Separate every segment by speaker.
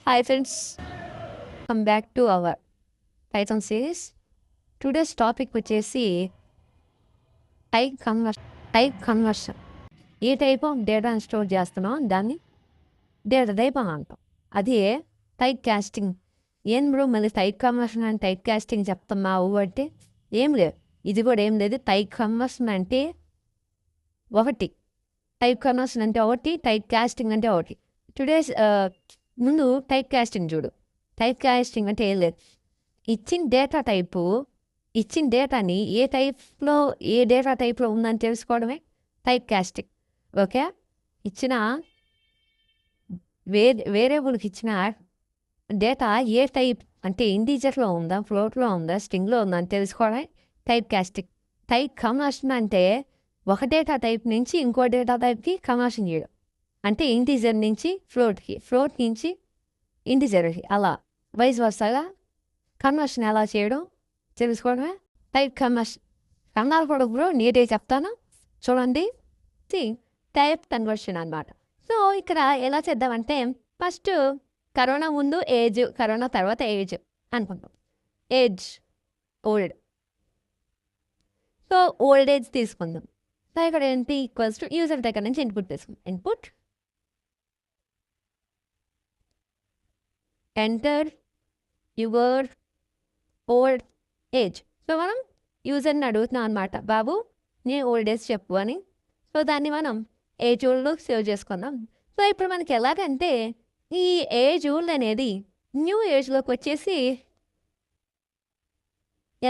Speaker 1: Hi friends, come back to our Python series. Today's topic వచ్చేసి type conversion. A type of డేటాను store చేస్తున్నాం దాన్ని data type అని అంటాం. అది టైప్ కాస్టింగ్. ఏం బ్రో మళ్ళీ టైప్ కన్వర్షన్ అని టైప్ కాస్టింగ్ చెప్తున్నావు అంటే ఏం లేదు, ఇది కూడా ఏం లేదు. టైప్ కన్వర్షన్ అంటే ఒకటి, టైప్ కన్వర్షన్ అంటే ఒకటి, టైప్ కాస్టింగ్ అంటే ఒకటి. టుడేస్ ముందు టైప్ కాస్టింగ్ చూడు. టైప్ కాస్టింగ్ అంటే ఏం లేదు, ఇచ్చిన డేటా టైపు, ఇచ్చిన డేటాని ఏ డేటా టైప్లో ఉందని తెలుసుకోవడమే టైప్ కాస్టింగ్. ఓకే, ఇచ్చిన వేరియబుల్కి ఇచ్చిన డేటా ఏ టైప్ అంటే ఇంటీజర్లో ఉందా, ఫ్లోట్లో ఉందా, స్ట్రింగ్లో ఉందా అని తెలుసుకోవడమే టైప్ కాస్టింగ్. టైప్ కన్వర్షన్ అంటే ఒక డేటా టైప్ నుంచి ఇంకో డేటా టైప్కి కన్వర్షన్ చేయడం. అంటే ఇంటీజర్ నుంచి ఫ్లోట్కి, ఫ్లోట్ నుంచి ఇంటీజర్కి, అలా వైస్ వర్సాగా కన్వర్షన్ ఎలా చేయడం తెలుసుకోవడమే టైప్ కన్వర్షన్. కన్నారు కూడా బ్రో, నీట్గా చెప్తాను చూడండి. టైప్ కన్వర్షన్ అన్నమాట. సో ఇక్కడ ఎలా చేద్దామంటే ఫస్ట్ కరోనా ముందు ఏజ్, కరోనా తర్వాత ఏజ్ అనుకుంటాం. Age old, so old age తీసుకుందాం. సో ఇక్కడ ఏంటి ఈక్వల్స్ టు యూజర్ దగ్గర నుంచి ఇన్పుట్ తీసుకుందాం. Input enter your old age. So మనం యూజర్ని అడుగుతున్నాం అనమాట, బాబు నీ ఓల్డ్ ఏజ్ చెప్పు అని. సో దాన్ని మనం ఏజ్ ఓల్డ్లో సేవ్ చేసుకుందాం. సో ఇప్పుడు మనకి ఎలాగంటే ఈ ఏజ్ ఓల్డ్ అనేది న్యూ ఏజ్లోకి వచ్చేసి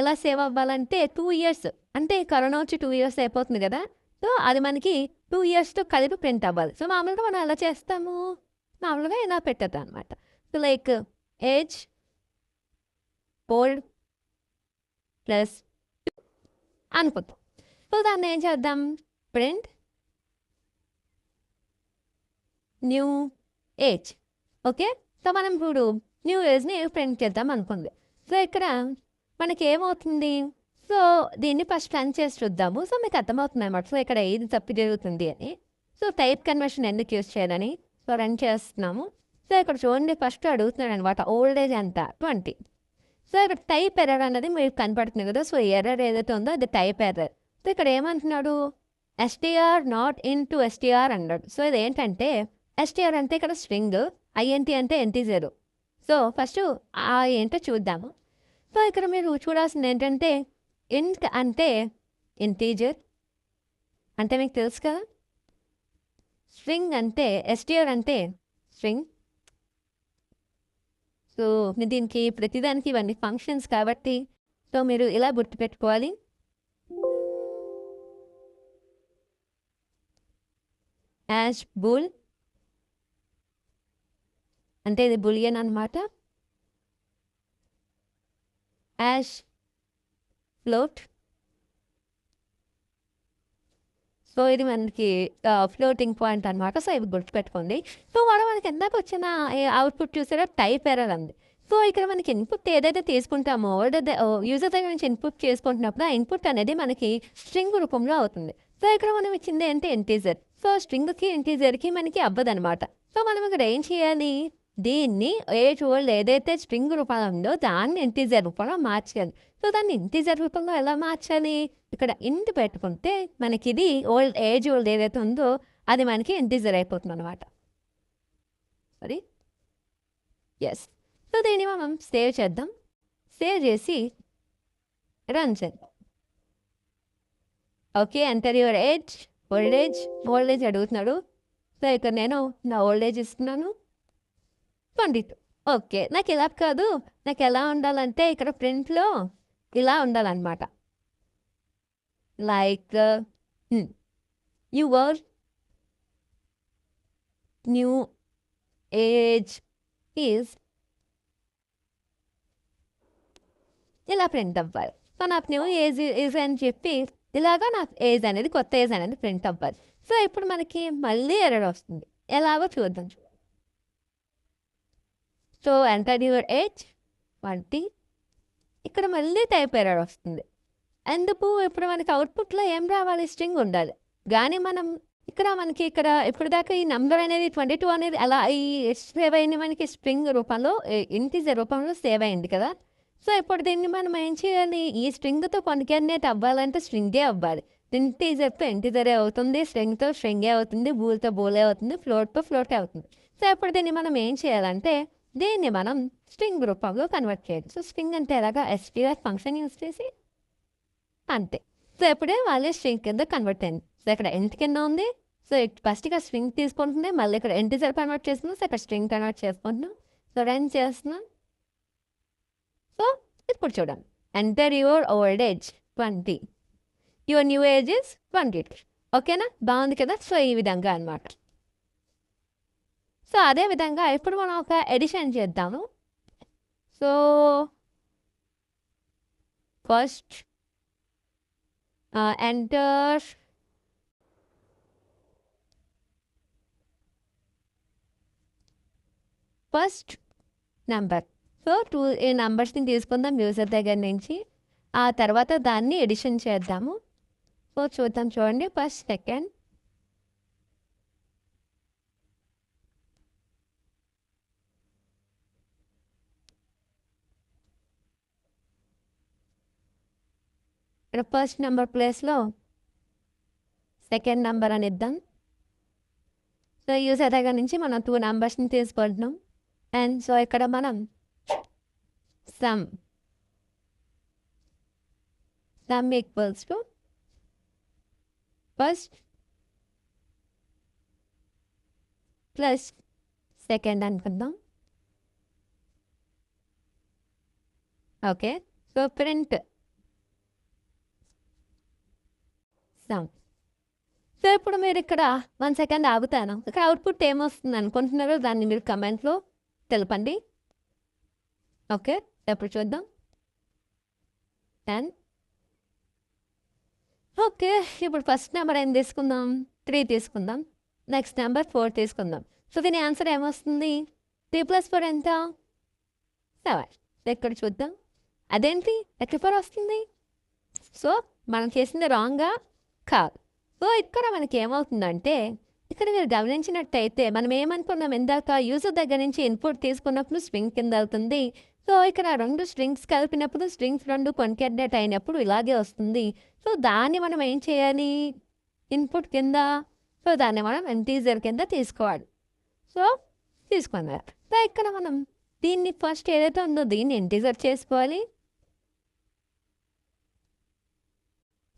Speaker 1: ఎలా సేవ్ అవ్వాలంటే 2 years, అంటే కరోనా వచ్చి 2 years అయిపోతుంది కదా. సో అది మనకి 2 yearsతో కలిపి ప్రింట్ అవ్వాలి. సో మామూలుగా మనం ఎలా చేస్తాము, మామూలుగా ఇలా పెట్టద్దు అనమాట. So like age old plus అనుకుంటాం. సో దాన్ని ఏం చేద్దాం, print new age. Okay, so మనం ఇప్పుడు న్యూ ఏజ్ని ప్రింట్ చేద్దాం అనుకుంది. సో ఇక్కడ మనకి ఏమవుతుంది, సో దీన్ని ఫస్ట్ రన్ చేసి చూద్దాము. సో మీకు అర్థమవుతుంది అన్నమాట. సో ఇక్కడ ఏది తప్పు జరుగుతుంది అని. సో టైప్ కన్వర్షన్ ఎందుకు యూజ్ చేయాలని సో రన్ చేస్తున్నాము. సో ఇక్కడ చూడండి, ఫస్ట్ అడుగుతున్నాడు అనమాట ఓల్డ్ ఏజ్ ఎంత 20. సో ఇక్కడ టైప్ ఎర్రర్ అనేది మీకు కనపడుతుంది కదా. సో ఎర్రర్ ఏదైతే ఉందో అది టైప్ ఎర్రర్. సో ఇక్కడ ఏమంటున్నాడు, STR not in to STR అన్నాడు. సో ఇది ఏంటంటే ఎస్టీఆర్ అంటే ఇక్కడ స్ట్రింగ్, ఐఎన్టీ అంటే ఇంటీజర్. సో ఫస్ట్ ఆ ఏంటో చూద్దాము. సో ఇక్కడ మీరు చూడాల్సింది ఏంటంటే ఇంట్ అంటే ఇంటీజర్ అంటే మీకు తెలుసు కదా, స్ట్రింగ్ అంటే ఎస్టీఆర్ అంటే స్ట్రింగ్. సో దీనికి ప్రతిదానికి ఇవన్నీ ఫంక్షన్స్ కాబట్టి సో మీరు ఇలా గుర్తుపెట్టుకోవాలి. యాష్ బుల్ అంటే ఇది బులియన్ అనమాట. యాష్ ఫ్లోట్, సో ఇది మనకి ఫ్లోటింగ్ పాయింట్ అనమాట. సో ఇవి గుర్తుపెట్టుకోండి. సో మనకి ఎందాక వచ్చిన అవుట్పుట్ చూసారా, టైప్ ఎర్రర్ అంది. సో ఇక్కడ మనకి ఇన్పుట్ ఏదైతే తీసుకుంటామో యూజర్ దగ్గర నుంచి ఇన్పుట్ చేసుకుంటున్నప్పుడు ఆ ఇన్పుట్ అనేది మనకి స్ట్రింగ్ రూపంలో అవుతుంది. సో ఇక్కడ మనం ఇచ్చింది ఏంటి ఇంటీజర్. సో స్ట్రింగ్కి ఇంటీజర్కి మనకి అవ్వదనమాట. సో మనం ఇక్కడ ఏం చేయాలి, దీన్ని ఏజ్ ఓల్డ్ ఏదైతే స్ట్రింగ్ రూపంలో ఉందో దాన్ని ఇంటీజర్ రూపంలో మార్చాలి. సో దాన్ని ఇంటీజర్ రూపంలో ఎలా మార్చాలి, ఇక్కడ ఇంట్ పెట్టుకుంటే మనకి ఇది ఏజ్ ఓల్డ్ ఏదైతే ఉందో అది మనకి ఇంటీజర్ అయిపోతుంది అనమాట. సరే, ఎస్. సో దీన్ని మనం సేవ్ చేద్దాం. సేవ్ చేసి రన్ చేద్దాం. Okay, enter your age, old age అడుగుతున్నాడు. సో ఇక్కడ నేను నా ఓల్డ్ ఏజ్ ఇస్తున్నాను 22. ఓకే, నాకు ఇలా కాదు, నాకు ఎలా ఉండాలంటే ఇక్కడ ప్రింట్లో ఇలా ఉండాలన్నమాట. Like your new age is ఇలా ప్రింట్ అవ్వాలి. సో నాకు న్యూ ఏజ్ ఈజ్ అని చెప్పి ఇలాగా నా ఏజ్ అనేది, కొత్త ఏజ్ అనేది ప్రింట్ అవ్వాలి. సో ఇప్పుడు మనకి మళ్ళీ ఎర్రర్ వస్తుంది. ఎలాగో చూద్దాం. So enter your age 20. ఇక్కడ మళ్ళీ టైప్ ఎర్రర్ వస్తుంది. ఎందుకు, ఇప్పుడు మనకి అవుట్పుట్లో ఏం రావాలి, స్ట్రింగ్ ఉండాలి. కానీ మనం ఇక్కడ మనకి ఇక్కడ ఇప్పటిదాకా ఈ నంబర్ అనేది 22 అనేది అలా ఈ సేవ్ అయింది మనకి స్ట్రింగ్ రూపంలో ఇంటీజర్ రూపంలో సేవ్ అయింది కదా. సో ఇప్పుడు దీన్ని మనం ఏం చేయాలి, ఈ స్ట్రింగ్తో కొన్నికెన్నేట్ అవ్వాలంటే స్ట్రింగే అవ్వాలి. ఇంటీజర్తో ఇంటీజరే అవుతుంది, స్ట్రింగ్తో స్ట్రింగే అవుతుంది, బూల్తో బూలే అవుతుంది, ఫ్లోట్తో ఫ్లోటే అవుతుంది. సో ఇప్పుడు దీన్ని మనం ఏం చేయాలంటే దీన్ని మనం స్ట్రింగ్ రూపంలో కన్వర్ట్ చేయాలి. సో స్ట్రింగ్ అంటే ఎలాగా ఎస్టీఆర్ ఫంక్షన్ యూస్ చేసి అంతే. సో ఎప్పుడే వాళ్ళే స్ట్రింగ్ కింద కన్వర్ట్ అయింది. సో ఇక్కడ ఎంట్ కింద ఉంది. సో ఫస్ట్ ఇక్కడ స్ట్రింగ్ తీసుకుంటుంది, మళ్ళీ ఇక్కడ ఇంటీజర్ కన్వర్ట్ చేస్తున్నాం. సో ఇక్కడ స్ట్రింగ్ కన్వర్ట్ చేసుకుంటున్నాం. సో రన్ చేస్తున్నాం. సో ఇప్పుడు చూడండి, enter your old age 20, your new age is 22. ఓకేనా, బాగుంది కదా. సో ఈ విధంగా అనమాట. సో అదే విధంగా ఇప్పుడు మనం ఒక ఎడిషన్ చేద్దాము. So first enter first number. So ఈ నెంబర్స్ని తీసుకుందాం యూజర్ దగ్గర నుంచి. ఆ తర్వాత దాన్ని ఎడిషన్ చేద్దాము. సో చూద్దాం, చూడండి, ఫస్ట్ సెకండ్ ఇక్కడ ఫస్ట్ నెంబర్ ప్లేస్లో సెకండ్ నెంబర్ అని ఇద్దాం. సో యూజర్ దగ్గర నుంచి మనం 2 నెంబర్స్ని తీసుకుంటున్నాం. అండ్ సో ఇక్కడ మనం sum equals to first plus second అనుకుందాం. Okay, so print sum. So ఇప్పుడు మీరు ఇక్కడ 1 సెకండ్ ఆగుతాను. ఇక్కడ అవుట్పుట్ ఏమొస్తుంది అనుకుంటున్నారో దాన్ని మీరు కమెంట్లో తెలపండి. ఓకే, ఎప్పుడు చూద్దాం. 10. ఓకే, ఇప్పుడు ఫస్ట్ నెంబర్ ఏం తీసుకుందాం, 3 తీసుకుందాం. నెక్స్ట్ నెంబర్ 4 తీసుకుందాం. సో దీని ఆన్సర్ ఏమొస్తుంది, 3 + 4 ఎంత, 7. ఇక్కడ చూద్దాం, అదేంటి 34 వస్తుంది. సో మనం చేసింది రాంగా కాదు. సో ఇక్కడ మనకి ఏమవుతుందంటే ఇక్కడ మీరు గమనించినట్టయితే మనం ఏమనుకున్నాం ఇందాక, యూజర్ దగ్గర నుంచి ఇన్పుట్ తీసుకున్నప్పుడు స్ట్రింగ్ కింద అవుతుంది. సో ఇక్కడ 2 స్ట్రింగ్స్ కలిపినప్పుడు స్ట్రింగ్స్ 2 కొన్కెడ్డేట్ అయినప్పుడు ఇలాగే వస్తుంది. సో దాన్ని మనం ఏం చేయాలి, ఇన్పుట్ కింద, సో దాన్ని మనం ఇంటీజర్ కింద తీసుకోవాలి. సో తీసుకున్నారు. సో ఇక్కడ మనం దీన్ని ఫస్ట్ ఏదైతే ఉందో దీన్ని ఇంటీజర్ చేసుకోవాలి.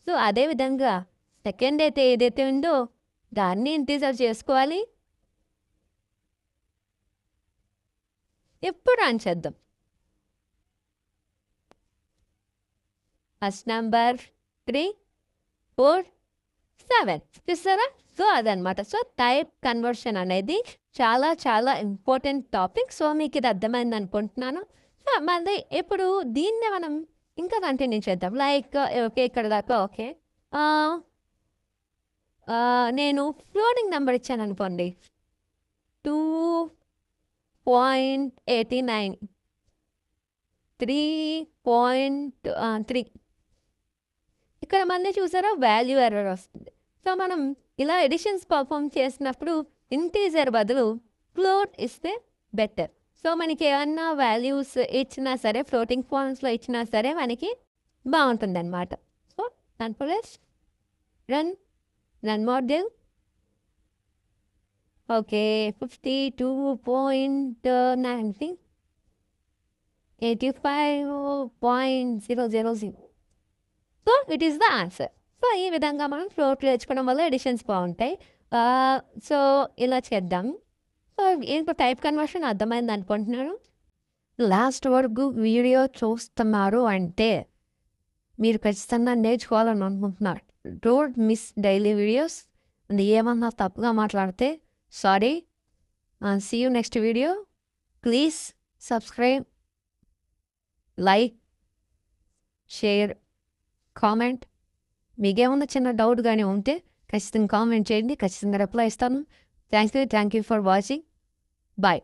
Speaker 1: సో అదేవిధంగా సెకండ్ అయితే ఏదైతే ఉందో దాన్ని ఇంటీజర్ చేసుకోవాలి. ఇప్పుడు రన్ చేద్దాం. ఫస్ట్ నెంబర్ 3, 4, 7 చూస్తారా. సో అదనమాట. సో టైప్ కన్వర్షన్ అనేది చాలా చాలా ఇంపార్టెంట్ టాపిక్. సో మీకు ఇది అర్థమైంది అనుకుంటున్నాను. సో మళ్ళీ ఇప్పుడు దీన్ని మనం ఇంకా కంటిన్యూ చేద్దాం. లైక్ ఓకే ఇక్కడ దాకా ఓకే, నేను ఫ్లోటింగ్ నెంబర్ ఇచ్చాను అనుకోండి, 2.89, 3.3. ఇక్కడ మళ్ళీ చూసారా వాల్యూ ఎర్రర్ వస్తుంది. సో మనం ఇలా ఎడిషన్స్ పర్ఫామ్ చేసినప్పుడు ఇంటీజర్ బదులు ఫ్లోట్ ఇస్తే బెటర్. సో మనకి ఏమన్నా వాల్యూస్ ఇచ్చినా సరే, ఫ్లోటింగ్ పాయింట్స్లో ఇచ్చినా సరే మనకి బాగుంటుంది అనమాట. సో దానిపై run model. Okay, 52.90, 85.000. So it is the answer. So ఈ విధంగా మనం ఫ్లోట్ నేర్చుకోవడం వల్ల ఎడిషన్స్ బాగుంటాయి. సో ఇలా చేద్దాం. సో ఇంకో టైప్ కన్వర్షన్ అర్థమైంది అనుకుంటున్నాను. లాస్ట్ వరకు వీడియో చూస్తున్నారు అంటే మీరు ఖచ్చితంగా నేర్చుకోవాలని అనుకుంటున్నారు. Don't miss daily videos. And ఏమన్నా తప్పుగా మాట్లాడితే sorry. See you next video. Please subscribe, like, share, comment. మీకేమన్నా చిన్న డౌట్ కానీ ఉంటే ఖచ్చితంగా కామెంట్ చేయండి, ఖచ్చితంగా రిప్లై ఇస్తాను. Thank you for watching. Bye.